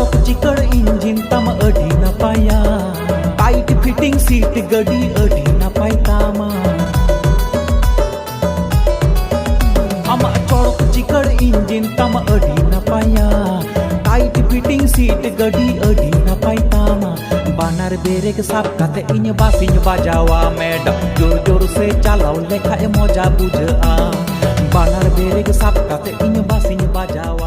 चौक चिकड़ engine तम अडी नपाया tight fitting seat गडी अडी नपाय तामा आमा चौक चिकड़ इंजिन तम अडी नपाया टाइट फिटिंग सीट गडी अडी नपाय तामा बानार बेरेक साब काते इन बासिन बाजावा मैडम जोर जोर से चलाओ लेखा मजा बुझा बानार बेरेक साब काते इन बासिन बाजावा।